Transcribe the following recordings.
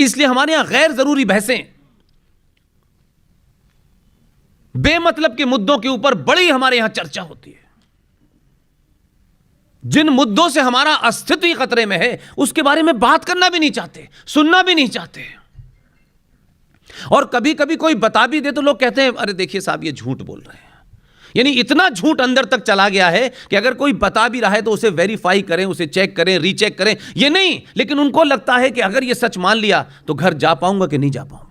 इसलिए हमारे यहां गैर जरूरी बहसें, बेमतलब के मुद्दों के ऊपर बड़ी हमारे यहां चर्चा होती है। जिन मुद्दों से हमारा अस्तित्व ही खतरे में है, उसके बारे में बात करना भी नहीं चाहते, सुनना भी नहीं चाहते। और कभी कभी कोई बता भी दे तो लोग कहते हैं अरे देखिए साहब ये झूठ बोल रहे हैं। यानी इतना झूठ अंदर तक चला गया है कि अगर कोई बता भी रहा है तो उसे वेरीफाई करें, उसे चेक करें, रीचेक करें, ये नहीं। लेकिन उनको लगता है कि अगर ये सच मान लिया तो घर जा पाऊंगा कि नहीं जा पाऊंगा।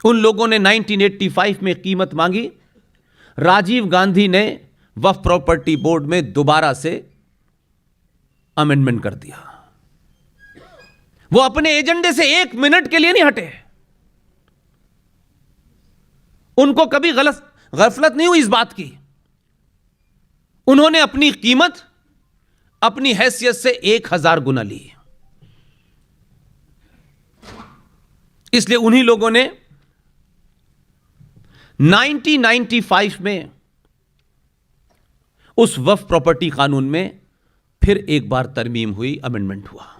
उन लोगों ने 1985 में कीमत मांगी, राजीव गांधी ने वक्फ प्रॉपर्टी बोर्ड में दोबारा से अमेंडमेंट कर दिया। वो अपने एजेंडे से एक मिनट के लिए नहीं हटे। उनको कभी गफलत नहीं हुई इस बात की। उन्होंने अपनी कीमत अपनी हैसियत से 1000 गुना ली। इसलिए उन्हीं लोगों ने 1995 में उस वक्फ प्रॉपर्टी कानून में फिर एक बार तरमीम हुई, अमेंडमेंट हुआ।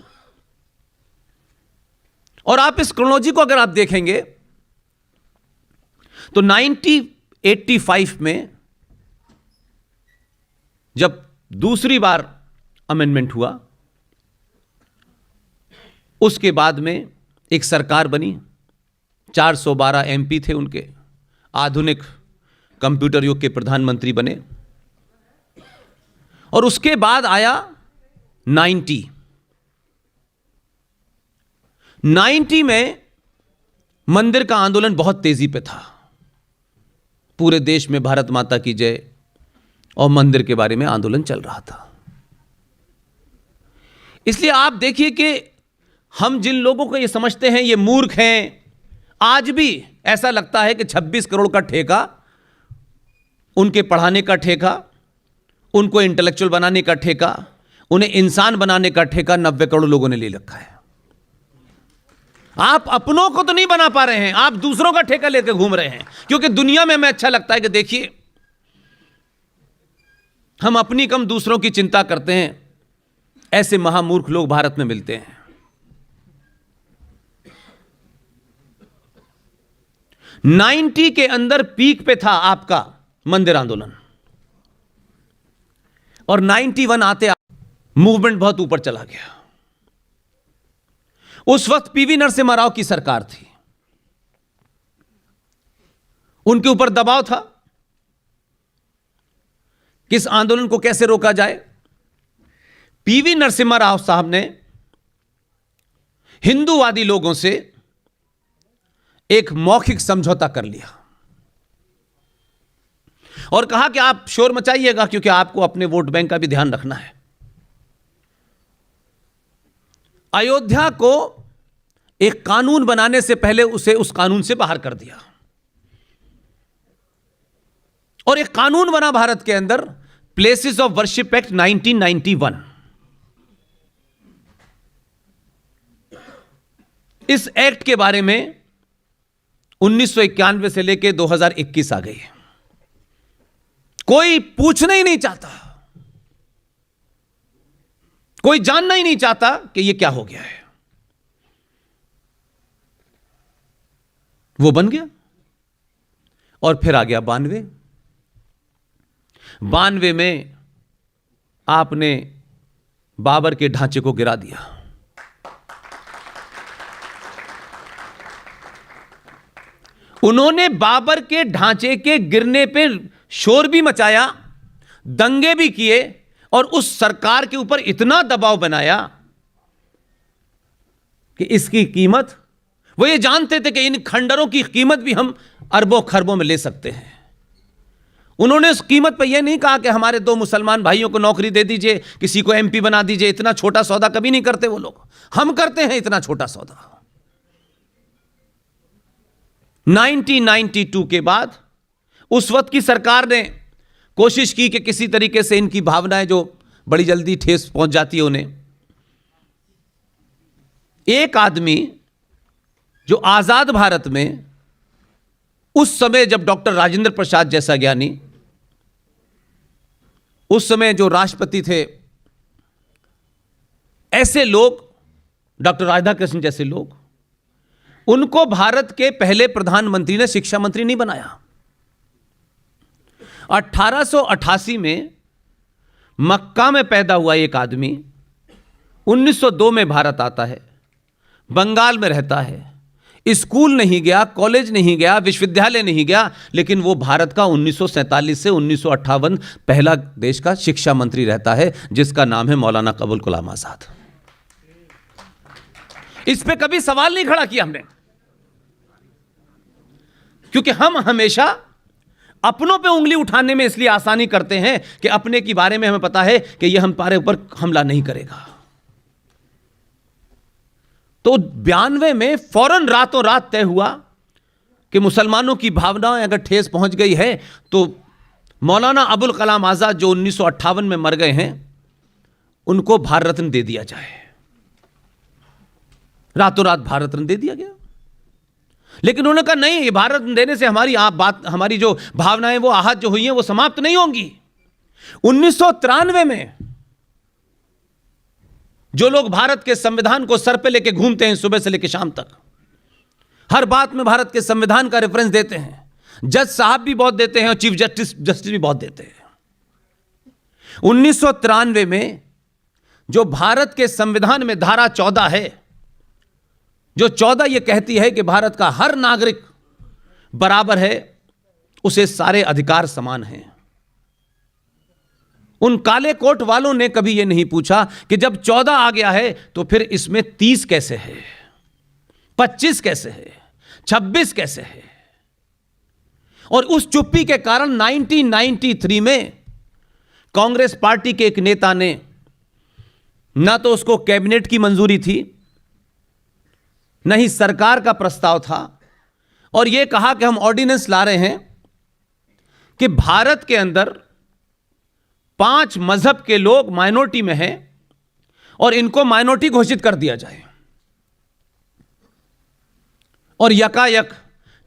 और आप इस क्रोनोलॉजी को अगर आप देखेंगे तो 1985 में जब दूसरी बार अमेंडमेंट हुआ, उसके बाद में एक सरकार बनी, 412 एमपी थे उनके, आधुनिक कंप्यूटर युग के प्रधानमंत्री बने। और उसके बाद आया 90 में मंदिर का आंदोलन बहुत तेजी पे था। पूरे देश में भारत माता की जय और मंदिर के बारे में आंदोलन चल रहा था। इसलिए आप देखिए कि हम जिन लोगों को ये समझते हैं ये मूर्ख हैं, आज भी ऐसा लगता है कि 26 करोड़ का ठेका, उनके पढ़ाने का ठेका, उनको इंटेलेक्चुअल बनाने का ठेका, उन्हें इंसान बनाने का ठेका 90 करोड़ लोगों ने ले रखा है। आप अपनों को तो नहीं बना पा रहे हैं, आप दूसरों का ठेका लेकर घूम रहे हैं। क्योंकि दुनिया में हमें अच्छा लगता है कि देखिए हम अपनी कम दूसरों की चिंता करते हैं। ऐसे महामूर्ख लोग भारत में मिलते हैं। 90 के अंदर पीक पे था आपका मंदिर आंदोलन, और 91 आते मूवमेंट बहुत ऊपर चला गया। उस वक्त पीवी नरसिम्हा राव की सरकार थी, उनके ऊपर दबाव था कि इस आंदोलन को कैसे रोका जाए। पीवी नरसिम्हा राव साहब ने हिंदूवादी लोगों से एक मौखिक समझौता कर लिया और कहा कि आप शोर मचाइएगा क्योंकि आपको अपने वोट बैंक का भी ध्यान रखना है। अयोध्या को एक कानून बनाने से पहले उसे उस कानून से बाहर कर दिया और एक कानून बना भारत के अंदर, प्लेसेस ऑफ वर्शिप एक्ट 1991। इस एक्ट के बारे में 1991 से लेकर 2021 आ गई। कोई पूछना ही नहीं चाहता, कोई जानना ही नहीं चाहता कि यह क्या हो गया है। वो बन गया और फिर आ गया 92 में आपने बाबर के ढांचे को गिरा दिया। उन्होंने बाबर के ढांचे के गिरने पे शोर भी मचाया, दंगे भी किए और उस सरकार के ऊपर इतना दबाव बनाया कि इसकी कीमत, वो ये जानते थे कि इन खंडरों की कीमत भी हम अरबों खरबों में ले सकते हैं। उन्होंने उस कीमत पर यह नहीं कहा कि हमारे 2 मुसलमान भाइयों को नौकरी दे दीजिए, किसी को एमपी बना दीजिए। इतना छोटा सौदा कभी नहीं करते वो लोग, हम करते हैं इतना छोटा सौदा। 1992 के बाद उस वक्त की सरकार ने कोशिश की कि किसी तरीके से इनकी भावनाएं जो बड़ी जल्दी ठेस पहुंच जाती है उन्हें, एक आदमी जो आजाद भारत में उस समय जब डॉक्टर राजेंद्र प्रसाद जैसा ज्ञानी, उस समय जो राष्ट्रपति थे ऐसे लोग, डॉक्टर राधाकृष्णन जैसे लोग, उनको भारत के पहले प्रधानमंत्री ने शिक्षा मंत्री नहीं बनाया। 1888 में मक्का में पैदा हुआ एक आदमी 1902 में भारत आता है, बंगाल में रहता है, स्कूल नहीं गया, कॉलेज नहीं गया, विश्वविद्यालय नहीं गया, लेकिन वो भारत का 1947 से 1958 पहला देश का शिक्षा मंत्री रहता है, जिसका नाम है मौलाना अबुल कलाम आजाद। इस पे कभी सवाल नहीं खड़ा किया हमने, क्योंकि हम हमेशा अपनों पे उंगली उठाने में इसलिए आसानी करते हैं कि अपने के बारे में हमें पता है कि यह हमारे ऊपर हमला नहीं करेगा। तो 92 में फौरन रातों रात तय हुआ कि मुसलमानों की भावनाएं अगर ठेस पहुंच गई है तो मौलाना अबुल कलाम आजाद जो 1958 में मर गए हैं उनको भारत रत्न दे दिया जाए। रातों रात भारत रत्न दे दिया गया। लेकिन उन्होंने कहा नहीं, ये भारत रत्न देने से हमारी जो भावनाएं वो आहत जो हुई हैं वो समाप्त नहीं होंगी। 1993 में जो लोग भारत के संविधान को सर पे लेके घूमते हैं सुबह से लेके शाम तक, हर बात में भारत के संविधान का रेफरेंस देते हैं, जज साहब भी बहुत देते हैं और चीफ जस्टिस भी बहुत देते हैं। 1993 में जो भारत के संविधान में धारा 14 है, जो 14 ये कहती है कि भारत का हर नागरिक बराबर है, उसे सारे अधिकार समान हैं। उन काले कोट वालों ने कभी यह नहीं पूछा कि जब 14 आ गया है तो फिर इसमें 30 कैसे है, 25 कैसे है, 26 कैसे है। और उस चुप्पी के कारण 1993 में कांग्रेस पार्टी के एक नेता ने, ना तो उसको कैबिनेट की मंजूरी थी, न ही सरकार का प्रस्ताव था, और यह कहा कि हम ऑर्डिनेंस ला रहे हैं कि भारत के अंदर 5 मजहब के लोग माइनॉरिटी में हैं और इनको माइनॉरिटी घोषित कर दिया जाए। और यकायक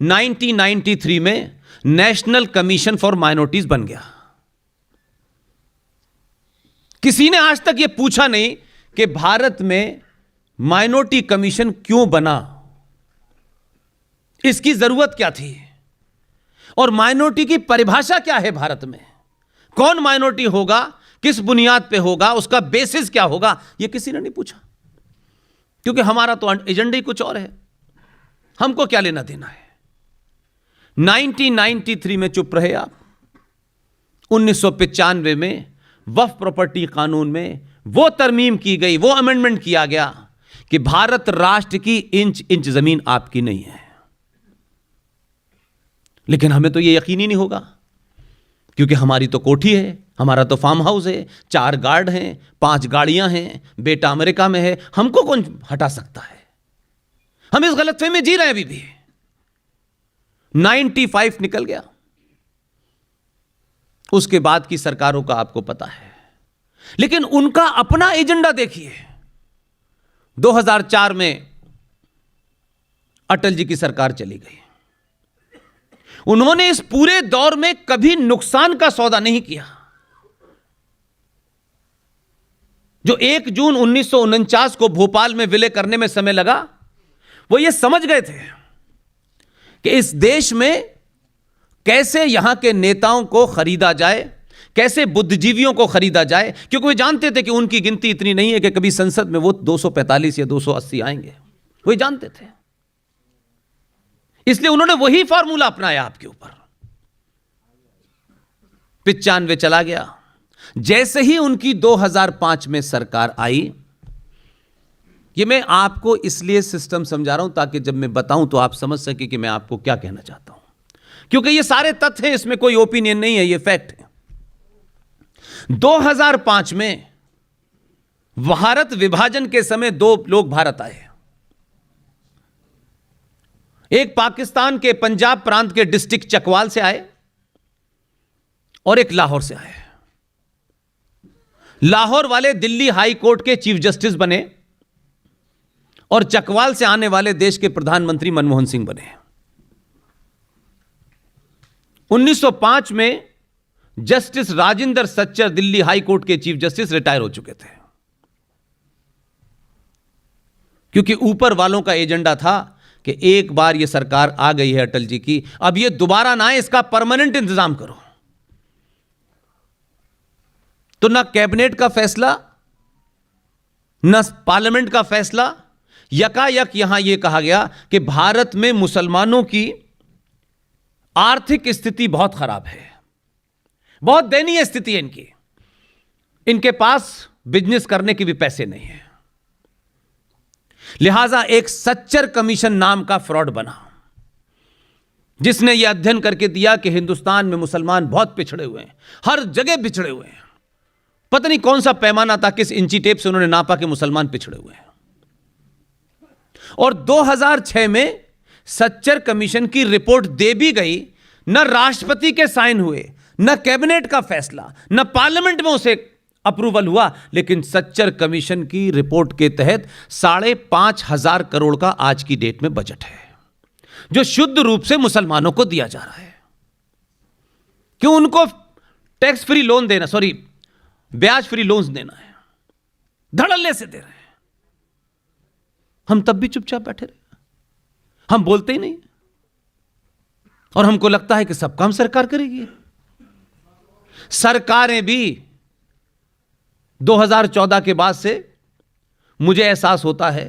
1993 में नेशनल कमीशन फॉर माइनॉरिटीज बन गया। किसी ने आज तक यह पूछा नहीं कि भारत में माइनॉरिटी कमीशन क्यों बना, इसकी जरूरत क्या थी, और माइनॉरिटी की परिभाषा क्या है भारत में, कौन माइनॉरिटी होगा, किस बुनियाद पे होगा, उसका बेसिस क्या होगा, यह किसी ने नहीं पूछा। क्योंकि हमारा तो एजेंडा ही कुछ और है, हमको क्या लेना देना है। 1993 में चुप रहे आप। 1995 में वक्फ प्रॉपर्टी कानून में वो तरमीम की गई, वो अमेंडमेंट किया गया कि भारत राष्ट्र की इंच इंच जमीन आपकी नहीं है। लेकिन हमें तो यह यकीन ही नहीं होगा, क्योंकि हमारी तो कोठी है, हमारा तो फार्म हाउस है, 4 गार्ड हैं, 5 गाड़ियां हैं, बेटा अमेरिका में है, हमको कौन हटा सकता है। हम इस गलतफहमी में जी रहे हैं अभी भी। 95 निकल गया, उसके बाद की सरकारों का आपको पता है, लेकिन उनका अपना एजेंडा देखिए। 2004 में अटल जी की सरकार चली गई। उन्होंने इस पूरे दौर में कभी नुकसान का सौदा नहीं किया। जो 1 जून 1949 को भोपाल में विलय करने में समय लगा, वो ये समझ गए थे कि इस देश में कैसे यहां के नेताओं को खरीदा जाए, कैसे बुद्धिजीवियों को खरीदा जाए, क्योंकि वे जानते थे कि उनकी गिनती इतनी नहीं है कि कभी संसद में वो 245 या 280 आएंगे, वो जानते थे। इसलिए उन्होंने वही फार्मूला अपनाया आपके ऊपर। 95 चला गया। जैसे ही उनकी 2005 में सरकार आई, ये मैं आपको इसलिए सिस्टम समझा रहा हूं ताकि जब मैं बताऊं तो आप समझ सके कि मैं आपको क्या कहना चाहता हूं, क्योंकि ये सारे तथ्य हैं, इसमें कोई ओपिनियन नहीं है, ये फैक्ट है। 2005 में भारत विभाजन के समय 2 लोग भारत आए। एक पाकिस्तान के पंजाब प्रांत के डिस्ट्रिक्ट चकवाल से आए और एक लाहौर से आए। लाहौर वाले दिल्ली हाई कोर्ट के चीफ जस्टिस बने और चकवाल से आने वाले देश के प्रधानमंत्री मनमोहन सिंह बने। 1905 में justice Rajendra Sachar Delhi high court के चीफ जस्टिस रिटायर हो चुके थे। क्योंकि ऊपर वालों का एजेंडा था कि एक बार ये सरकार आ गई है अटल जी की, अब ये दोबारा ना आए, इसका परमानेंट इंतजाम करो। तो ना कैबिनेट का फैसला, न पार्लियामेंट का फैसला, यकायक यहां यह कहा गया कि भारत में मुसलमानों की आर्थिक स्थिति बहुत खराब है, बहुत दयनीय स्थिति है इनकी, इनके पास बिजनेस करने के भी पैसे नहीं है। लिहाजा एक सच्चर कमीशन नाम का फ्रॉड बना, जिसने यह अध्ययन करके दिया कि हिंदुस्तान में मुसलमान बहुत पिछड़े हुए हैं, हर जगह पिछड़े हुए हैं। पता नहीं कौन सा पैमाना था, किस इंची टेप से उन्होंने नापा कि मुसलमान पिछड़े हुए हैं। और 2006 में सच्चर कमीशन की रिपोर्ट दे भी गई, न राष्ट्रपति के साइन हुए, न कैबिनेट का फैसला, न पार्लियामेंट में उसे अप्रूवल हुआ, लेकिन सच्चर कमीशन की रिपोर्ट के तहत 5,500 करोड़ का आज की डेट में बजट है, जो शुद्ध रूप से मुसलमानों को दिया जा रहा है। क्यों उनको टैक्स फ्री लोन देना, सॉरी ब्याज फ्री लोन्स देना है, धड़ल्ले से दे रहे हैं। हम तब भी चुपचाप बैठे रहे, हम बोलते ही नहीं, और हमको लगता है कि सब काम सरकार करेगी। सरकारें भी 2014 के बाद से मुझे एहसास होता है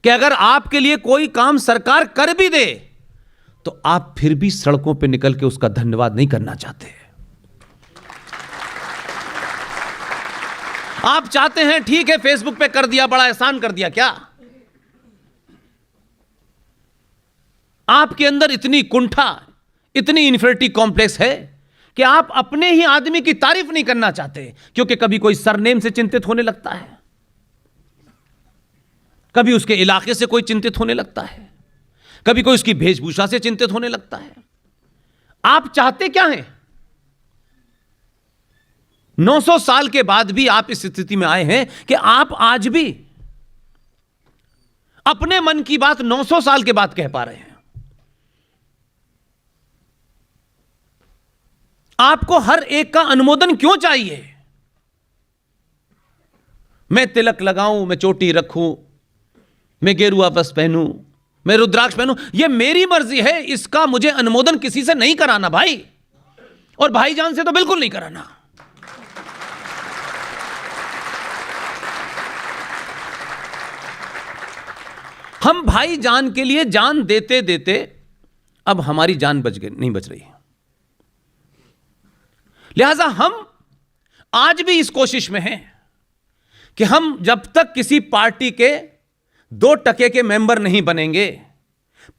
कि अगर आपके लिए कोई काम सरकार कर भी दे तो आप फिर भी सड़कों पे निकल के उसका धन्यवाद नहीं करना चाहते। आप चाहते हैं ठीक है फेसबुक पे कर दिया, बड़ा एहसान कर दिया। क्या आपके अंदर इतनी कुंठा, इतनी इन्फीरियरिटी कॉम्प्लेक्स है कि आप अपने ही आदमी की तारीफ नहीं करना चाहते, क्योंकि कभी कोई सरनेम से चिंतित होने लगता है, कभी उसके इलाके से कोई चिंतित होने लगता है, कभी कोई उसकी वेशभूषा से चिंतित होने लगता है। आप चाहते क्या हैं? 900 साल के बाद भी आप इस स्थिति में आए हैं कि आप आज भी अपने मन की बात 900 साल के बाद कह पा रहे हैं। आपको हर एक का अनुमोदन क्यों चाहिए? मैं तिलक लगाऊं, मैं चोटी रखूं, मैं गेरुआ वस्त्र पहनूं, मैं रुद्राक्ष पहनूं, यह मेरी मर्जी है, इसका मुझे अनुमोदन किसी से नहीं कराना भाई, और भाईजान से तो बिल्कुल नहीं कराना। हम भाईजान के लिए जान देते देते अब हमारी जान नहीं बच रही है। लिहाजा हम आज भी इस कोशिश में हैं कि हम जब तक किसी पार्टी के 2% के मेंबर नहीं बनेंगे,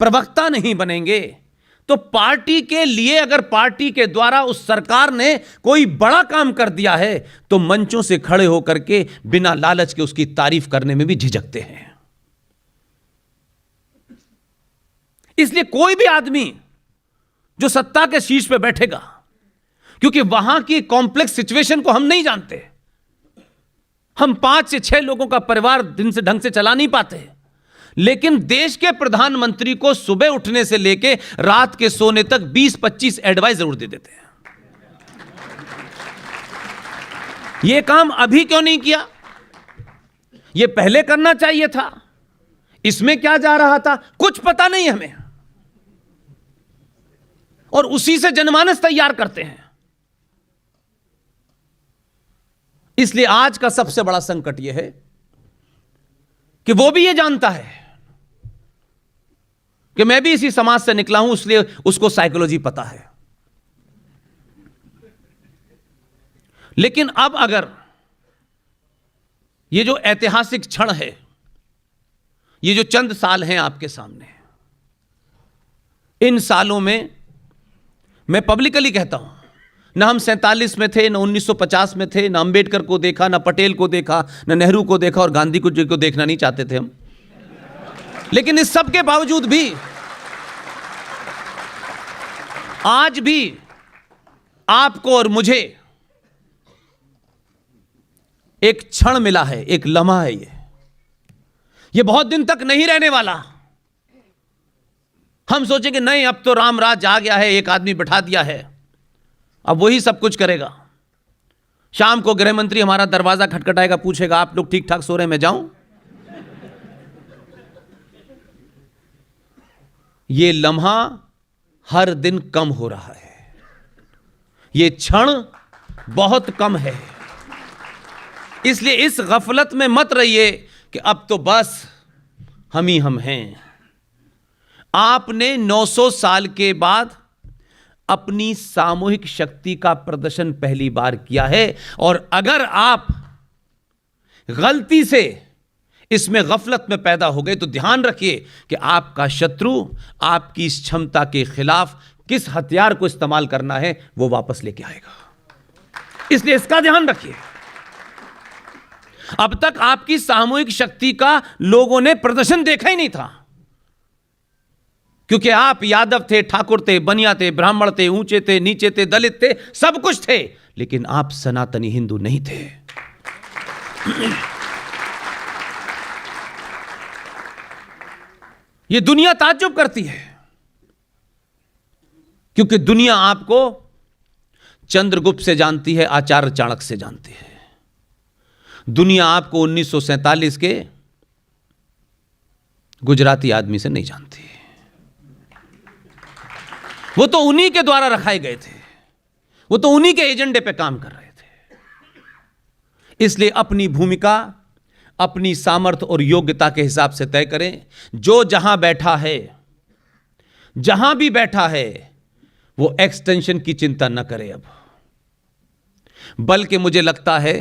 प्रवक्ता नहीं बनेंगे, तो पार्टी के लिए अगर पार्टी के द्वारा उस सरकार ने कोई बड़ा काम कर दिया है तो मंचों से खड़े होकर के बिना लालच के उसकी तारीफ करने में भी झिझकते हैं। इसलिए कोई भी आदमी जो सत्ता के शीर्ष पे बैठेगा, क्योंकि वहां की कॉम्प्लेक्स सिचुएशन को हम नहीं जानते, हम 5 से 6 लोगों का परिवार दिन से ढंग से चला नहीं पाते, लेकिन देश के प्रधानमंत्री को सुबह उठने से लेके रात के सोने तक 20-25 एडवाइस जरूर दे देते हैं। यह काम अभी क्यों नहीं किया? यह पहले करना चाहिए था। इसमें क्या जा रहा था कुछ पता नहीं हमें, और उसी से जनमानस तैयार करते हैं। इसलिए आज का सबसे बड़ा संकट यह है कि वो भी ये जानता है कि मैं भी इसी समाज से निकला हूं, इसलिए उसको साइकोलॉजी पता है। लेकिन अब अगर ये जो ऐतिहासिक क्षण है, ये जो चंद साल हैं आपके सामने, इन सालों में मैं पब्लिकली कहता हूं, ना हम 47 में थे, ना 1950 में थे, ना अंबेडकर को देखा, ना पटेल को देखा, ना नेहरू को देखा, और गांधी को देखना नहीं चाहते थे हम। लेकिन इस सब के बावजूद भी आज भी आपको और मुझे एक क्षण मिला है, एक लम्हा है। ये बहुत दिन तक नहीं रहने वाला। हम सोचेंगे नहीं, अब तो राम राज आ गया है, एक आदमी बैठा दिया है, अब वही सब कुछ करेगा। शाम को गृह मंत्री हमारा दरवाजा खटखटाएगा, पूछेगा आप लोग ठीक ठाक सो रहे हैं, मैं जाऊं? ये लम्हा हर दिन कम हो रहा है, ये क्षण बहुत कम है। इसलिए इस गफलत में मत रहिए कि अब तो बस हम ही हम हैं। आपने 900 साल के बाद अपनी सामूहिक शक्ति का प्रदर्शन पहली बार किया है, और अगर आप गलती से इसमें गफलत में पैदा हो गए तो ध्यान रखिए कि आपका शत्रु आपकी इस क्षमता के खिलाफ किस हथियार को इस्तेमाल करना है वो वापस लेके आएगा। इसलिए इसका ध्यान रखिए। अब तक आपकी सामूहिक शक्ति का लोगों ने प्रदर्शन देखा ही नहीं था, क्योंकि आप यादव थे, ठाकुर थे, बनिया थे, ब्राह्मण थे, ऊंचे थे, नीचे थे, दलित थे, सब कुछ थे, लेकिन आप सनातनी हिंदू नहीं थे। यह दुनिया ताज्जुब करती है, क्योंकि दुनिया आपको चंद्रगुप्त से जानती है, आचार्य चाणक्य से जानती है। दुनिया आपको 1947 के गुजराती आदमी से नहीं जानती। वो तो उन्हीं के द्वारा रखाए गए थे, वो तो उन्हीं के एजेंडे पे काम कर रहे थे। इसलिए अपनी भूमिका अपनी सामर्थ्य और योग्यता के हिसाब से तय करें। जो जहां बैठा है, जहां भी बैठा है, वो एक्सटेंशन की चिंता न करे अब, बल्कि मुझे लगता है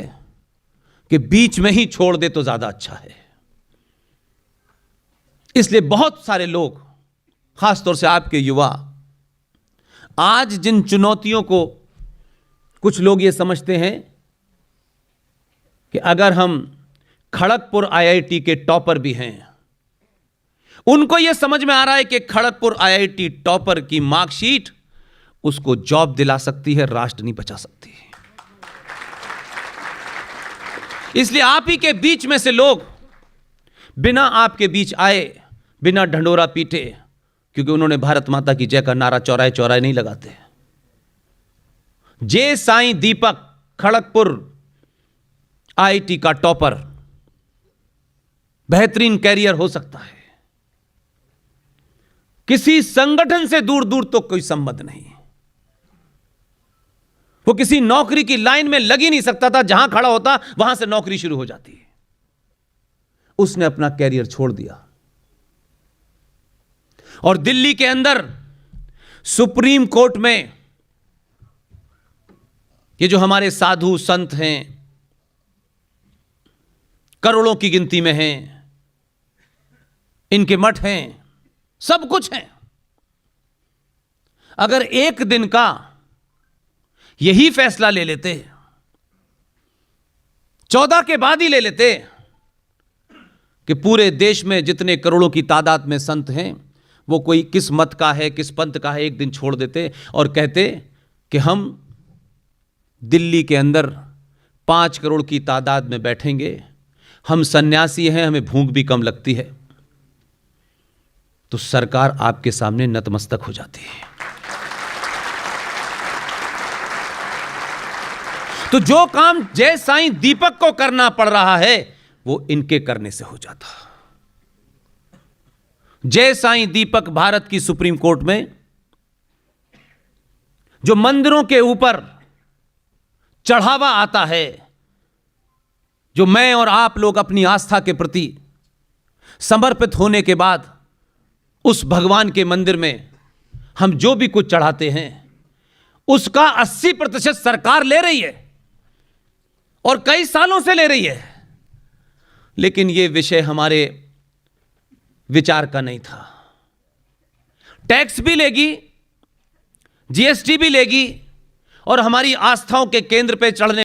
कि बीच में ही छोड़ दे तो ज्यादा अच्छा है। इसलिए बहुत सारे लोग, खासतौर से आपके युवा, आज जिन चुनौतियों को कुछ लोग ये समझते हैं कि अगर हम खड़गपुर आईआईटी के टॉपर भी हैं, उनको यह समझ में आ रहा है कि खड़गपुर आईआईटी टॉपर की मार्कशीट उसको जॉब दिला सकती है, राष्ट्र नहीं बचा सकती। इसलिए आप ही के बीच में से लोग बिना आपके बीच आए, बिना ढंडोरा पीटे, क्योंकि उन्होंने भारत माता की जय का नारा चौराहे चौराहे नहीं लगाते। जे साईं दीपक खड़गपुर आईआईटी का टॉपर, बेहतरीन कैरियर हो सकता है, किसी संगठन से दूर दूर तो कोई संबंध नहीं, वो किसी नौकरी की लाइन में लग ही नहीं सकता था, जहां खड़ा होता वहां से नौकरी शुरू हो जाती है। उसने अपना कैरियर छोड़ दिया और दिल्ली के अंदर सुप्रीम कोर्ट में ये जो हमारे साधु संत हैं, करोड़ों की गिनती में हैं, इनके मठ हैं, सब कुछ हैं, अगर एक दिन का यही फैसला ले लेते, 14 के बाद ही ले लेते कि पूरे देश में जितने करोड़ों की तादाद में संत हैं, वो कोई किस मत का है, किस पंथ का है, एक दिन छोड़ देते और कहते कि हम दिल्ली के अंदर 5 करोड़ की तादाद में बैठेंगे, हम सन्यासी हैं, हमें भूख भी कम लगती है, तो सरकार आपके सामने नतमस्तक हो जाती है। तो जो काम जय साईं दीपक को करना पड़ रहा है, वो इनके करने से हो जाता। जय साईं दीपक भारत की सुप्रीम कोर्ट में जो मंदिरों के ऊपर चढ़ावा आता है, जो मैं और आप लोग अपनी आस्था के प्रति समर्पित होने के बाद उस भगवान के मंदिर में हम जो भी कुछ चढ़ाते हैं, उसका 80% सरकार ले रही है और कई सालों से ले रही है। लेकिन यह विषय हमारे विचार का नहीं था। टैक्स भी लेगी, जीएसटी भी लेगी और हमारी आस्थाओं के केंद्र पे चढ़ने